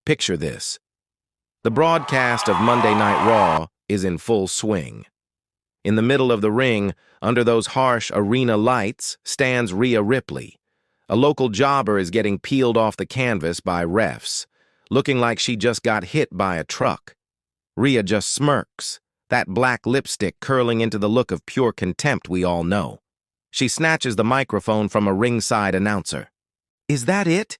Picture this. The broadcast of Monday Night Raw is in full swing. In the middle of the ring, under those harsh arena lights, stands Rhea Ripley. A local jobber is getting peeled off the canvas by refs, looking like she just got hit by a truck. Rhea just smirks, that black lipstick curling into the look of pure contempt we all know. She snatches the microphone from a ringside announcer. "Is that it?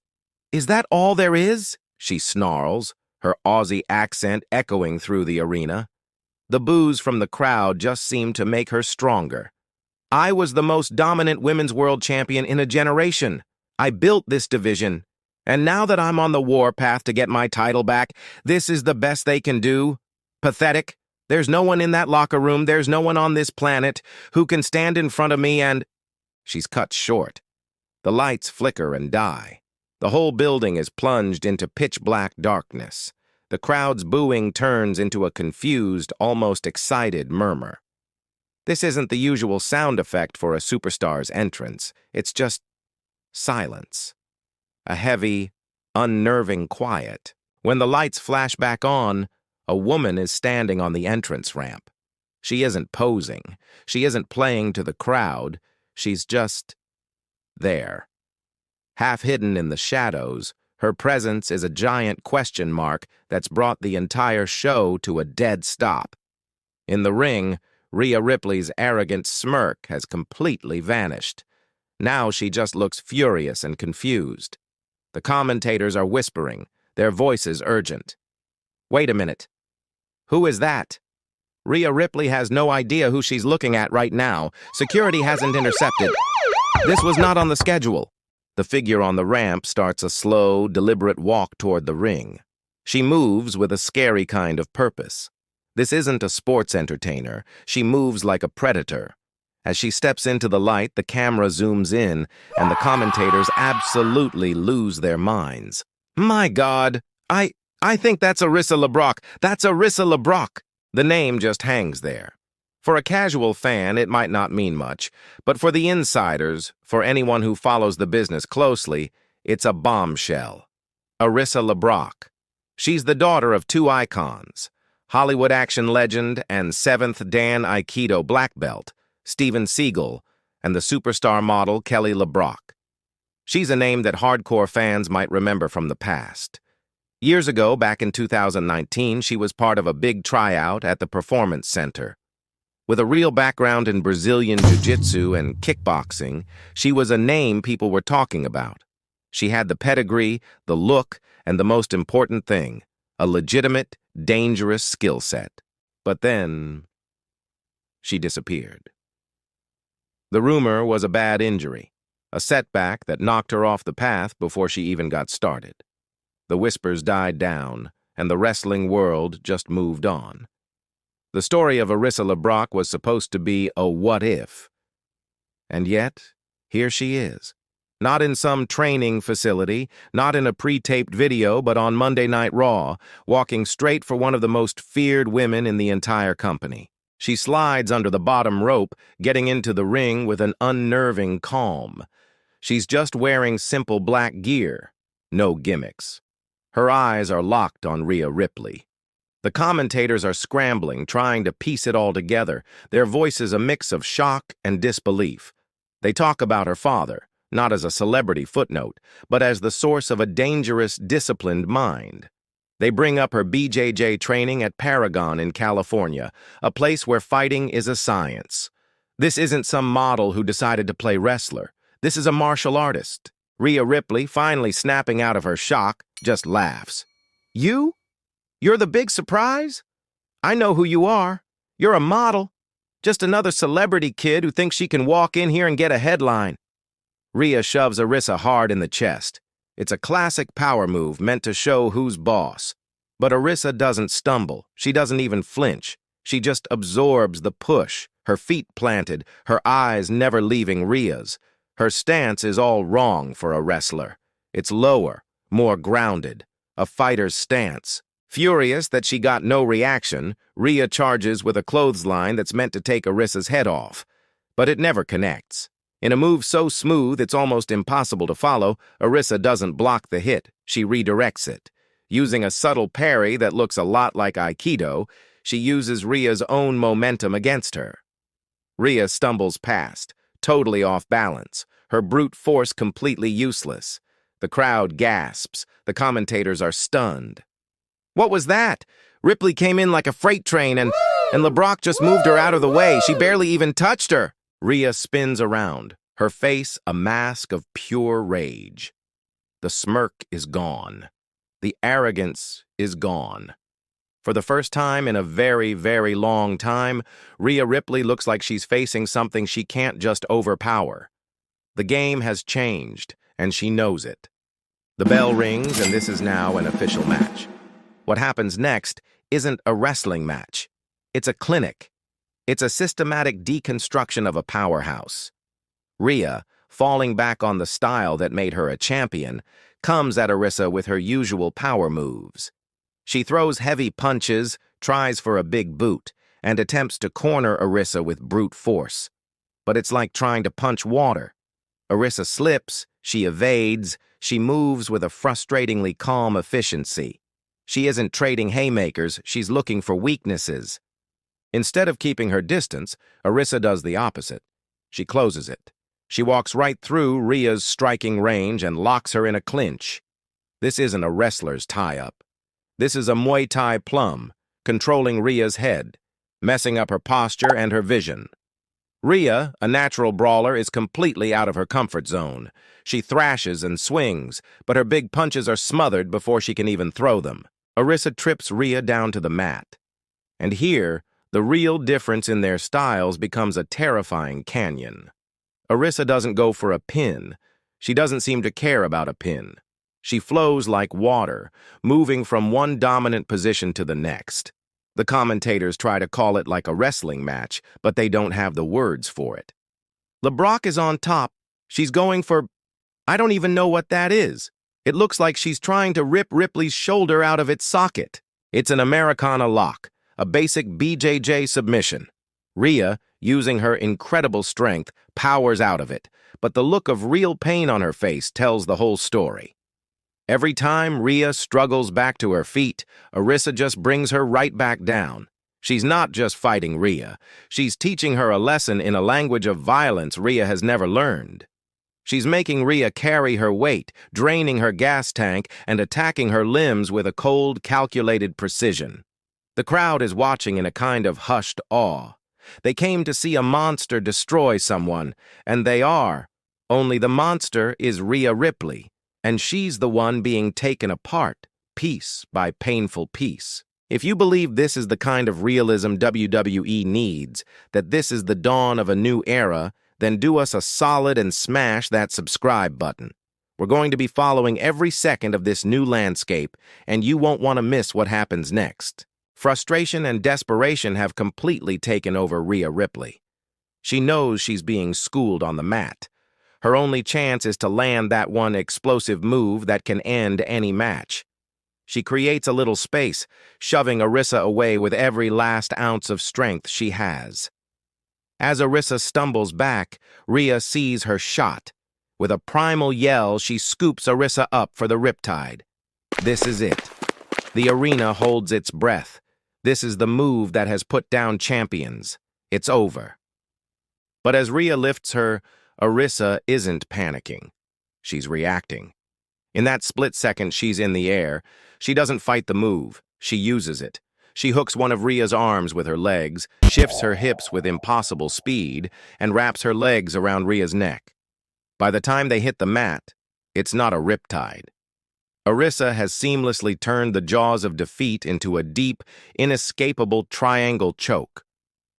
Is that all there is?" she snarls, her Aussie accent echoing through the arena. The boos from the crowd just seem to make her stronger. "I was the most dominant women's world champion in a generation. I built this division. And now that I'm on the warpath to get my title back, this is the best they can do? Pathetic. There's no one in that locker room, there's no one on this planet who can stand in front of me and—" She's cut short. The lights flicker and die. The whole building is plunged into pitch-black darkness. The crowd's booing turns into a confused, almost excited murmur. This isn't the usual sound effect for a superstar's entrance. It's just silence. A heavy, unnerving quiet. When the lights flash back on, a woman is standing on the entrance ramp. She isn't posing. She isn't playing to the crowd. She's just there. Half hidden in the shadows, her presence is a giant question mark that's brought the entire show to a dead stop. In the ring, Rhea Ripley's arrogant smirk has completely vanished. Now she just looks furious and confused. The commentators are whispering, their voices urgent. "Wait a minute. Who is that?" Rhea Ripley has no idea who she's looking at right now. Security hasn't intercepted. This was not on the schedule. The figure on the ramp starts a slow, deliberate walk toward the ring. She moves with a scary kind of purpose. This isn't a sports entertainer. She moves like a predator. As she steps into the light, the camera zooms in, and the commentators absolutely lose their minds. "My God, I think that's Arissa LeBrock. That's Arissa LeBrock." The name just hangs there. For a casual fan, it might not mean much, but for the insiders, for anyone who follows the business closely, it's a bombshell. Arissa LeBrock. She's the daughter of two icons, Hollywood action legend and 7th Dan Aikido black belt, Steven Seagal, and the superstar model Kelly LeBrock. She's a name that hardcore fans might remember from the past. Years ago, back in 2019, she was part of a big tryout at the Performance Center. With a real background in Brazilian jiu-jitsu and kickboxing, she was a name people were talking about. She had the pedigree, the look, and the most important thing, a legitimate, dangerous skill set. But then, she disappeared. The rumor was a bad injury, a setback that knocked her off the path before she even got started. The whispers died down, and the wrestling world just moved on. The story of Arissa LeBrock was supposed to be a what-if. And yet, here she is. Not in some training facility, not in a pre-taped video, but on Monday Night Raw, walking straight for one of the most feared women in the entire company. She slides under the bottom rope, getting into the ring with an unnerving calm. She's just wearing simple black gear, no gimmicks. Her eyes are locked on Rhea Ripley. The commentators are scrambling, trying to piece it all together, their voices a mix of shock and disbelief. They talk about her father, not as a celebrity footnote, but as the source of a dangerous, disciplined mind. They bring up her BJJ training at Paragon in California, a place where fighting is a science. This isn't some model who decided to play wrestler. This is a martial artist. Rhea Ripley, finally snapping out of her shock, just laughs. "You? You're the big surprise? I know who you are. You're a model. Just another celebrity kid who thinks she can walk in here and get a headline." Rhea shoves Arissa hard in the chest. It's a classic power move meant to show who's boss. But Arissa doesn't stumble. She doesn't even flinch. She just absorbs the push, her feet planted, her eyes never leaving Rhea's. Her stance is all wrong for a wrestler. It's lower, more grounded, a fighter's stance. Furious that she got no reaction, Rhea charges with a clothesline that's meant to take Arissa's head off. But it never connects. In a move so smooth it's almost impossible to follow, Arissa doesn't block the hit. She redirects it. Using a subtle parry that looks a lot like Aikido, she uses Rhea's own momentum against her. Rhea stumbles past, totally off balance, her brute force completely useless. The crowd gasps. The commentators are stunned. What was that? Ripley came in like a freight train and LeBrock just moved her out of the way. She barely even touched her. Rhea spins around, her face a mask of pure rage. The smirk is gone. The arrogance is gone. For the first time in a very, very long time, Rhea Ripley looks like she's facing something she can't just overpower. The game has changed, and she knows it. The bell rings, and this is now an official match. What happens next isn't a wrestling match. It's a clinic. It's a systematic deconstruction of a powerhouse. Rhea, falling back on the style that made her a champion, comes at Arisa with her usual power moves. She throws heavy punches, tries for a big boot, and attempts to corner Arisa with brute force. But it's like trying to punch water. Arisa slips, she evades, she moves with a frustratingly calm efficiency. She isn't trading haymakers, she's looking for weaknesses. Instead of keeping her distance, Arisa does the opposite. She closes it. She walks right through Rhea's striking range and locks her in a clinch. This isn't a wrestler's tie-up. This is a Muay Thai plum, controlling Rhea's head, messing up her posture and her vision. Rhea, a natural brawler, is completely out of her comfort zone. She thrashes and swings, but her big punches are smothered before she can even throw them. Arisa trips Rhea down to the mat. And here, the real difference in their styles becomes a terrifying canyon. Arisa doesn't go for a pin. She doesn't seem to care about a pin. She flows like water, moving from one dominant position to the next. The commentators try to call it like a wrestling match, but they don't have the words for it. LeBrock is on top. She's going for... I don't even know what that is. It looks like she's trying to rip Ripley's shoulder out of its socket. It's an Americana lock, a basic BJJ submission. Rhea, using her incredible strength, powers out of it, but the look of real pain on her face tells the whole story. Every time Rhea struggles back to her feet, Arisa just brings her right back down. She's not just fighting Rhea. She's teaching her a lesson in a language of violence Rhea has never learned. She's making Rhea carry her weight, draining her gas tank, and attacking her limbs with a cold, calculated precision. The crowd is watching in a kind of hushed awe. They came to see a monster destroy someone, and they are. Only the monster is Rhea Ripley, and she's the one being taken apart, piece by painful piece. If you believe this is the kind of realism WWE needs, that this is the dawn of a new era, then do us a solid and smash that subscribe button. We're going to be following every second of this new landscape, and you won't want to miss what happens next. Frustration and desperation have completely taken over Rhea Ripley. She knows she's being schooled on the mat. Her only chance is to land that one explosive move that can end any match. She creates a little space, shoving Arisa away with every last ounce of strength she has. As Arisa stumbles back, Rhea sees her shot. With a primal yell, she scoops Arisa up for the riptide. This is it. The arena holds its breath. This is the move that has put down champions. It's over. But as Rhea lifts her, Arisa isn't panicking. She's reacting. In that split second she's in the air, she doesn't fight the move. She uses it. She hooks one of Rhea's arms with her legs, shifts her hips with impossible speed, and wraps her legs around Rhea's neck. By the time they hit the mat, it's not a riptide. Arisa has seamlessly turned the jaws of defeat into a deep, inescapable triangle choke.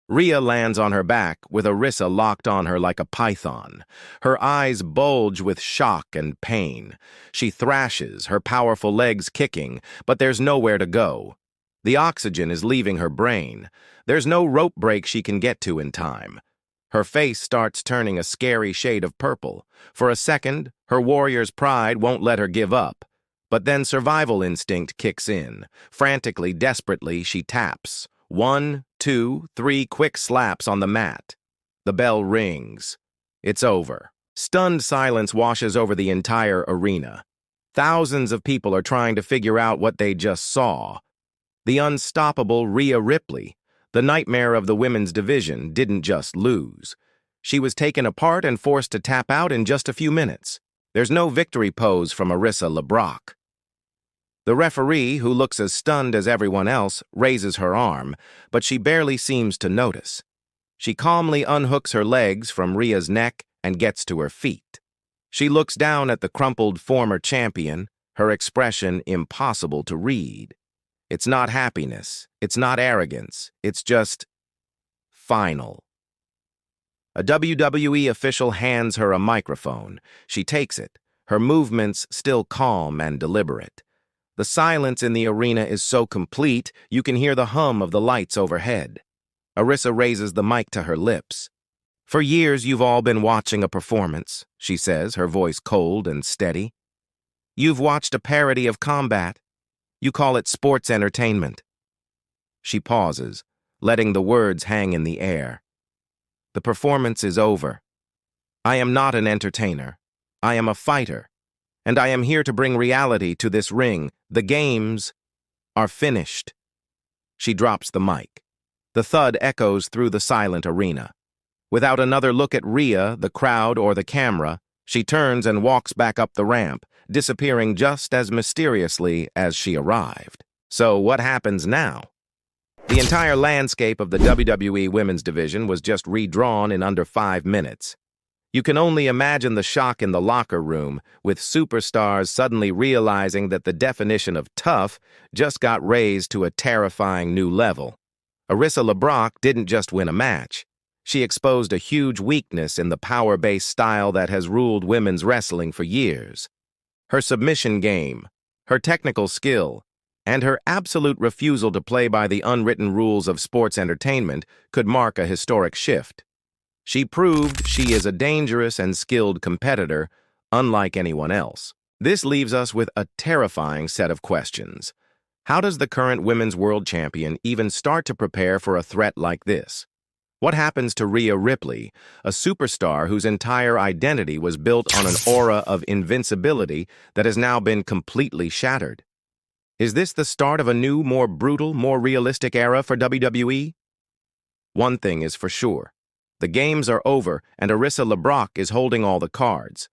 Rhea lands on her back with Arisa locked on her like a python. Her eyes bulge with shock and pain. She thrashes, her powerful legs kicking, but there's nowhere to go. The oxygen is leaving her brain. There's no rope break she can get to in time. Her face starts turning a scary shade of purple. For a second, her warrior's pride won't let her give up. But then survival instinct kicks in. Frantically, desperately, she taps. 1, 2, 3 quick slaps on the mat. The bell rings. It's over. Stunned silence washes over the entire arena. Thousands of people are trying to figure out what they just saw. The unstoppable Rhea Ripley, the nightmare of the women's division, didn't just lose. She was taken apart and forced to tap out in just a few minutes. There's no victory pose from Arissa LeBrock. The referee, who looks as stunned as everyone else, raises her arm, but she barely seems to notice. She calmly unhooks her legs from Rhea's neck and gets to her feet. She looks down at the crumpled former champion, her expression impossible to read. It's not happiness, it's not arrogance, it's just final. A WWE official hands her a microphone. She takes it, her movements still calm and deliberate. The silence in the arena is so complete, you can hear the hum of the lights overhead. Arissa raises the mic to her lips. "For years, you've all been watching a performance," she says, her voice cold and steady. "You've watched a parody of combat. You call it sports entertainment." She pauses, letting the words hang in the air. "The performance is over. I am not an entertainer. I am a fighter. And I am here to bring reality to this ring. The games are finished." She drops the mic. The thud echoes through the silent arena. Without another look at Rhea, the crowd, or the camera, she turns and walks back up the ramp, disappearing just as mysteriously as she arrived. So what happens now? The entire landscape of the WWE Women's Division was just redrawn in under 5 minutes. You can only imagine the shock in the locker room, with superstars suddenly realizing that the definition of tough just got raised to a terrifying new level. Arissa LeBrock didn't just win a match. She exposed a huge weakness in the power-based style that has ruled women's wrestling for years. Her submission game, her technical skill, and her absolute refusal to play by the unwritten rules of sports entertainment could mark a historic shift. She proved she is a dangerous and skilled competitor, unlike anyone else. This leaves us with a terrifying set of questions. How does the current women's world champion even start to prepare for a threat like this? What happens to Rhea Ripley, a superstar whose entire identity was built on an aura of invincibility that has now been completely shattered? Is this the start of a new, more brutal, more realistic era for WWE? One thing is for sure. The games are over, and Arissa LeBrock is holding all the cards.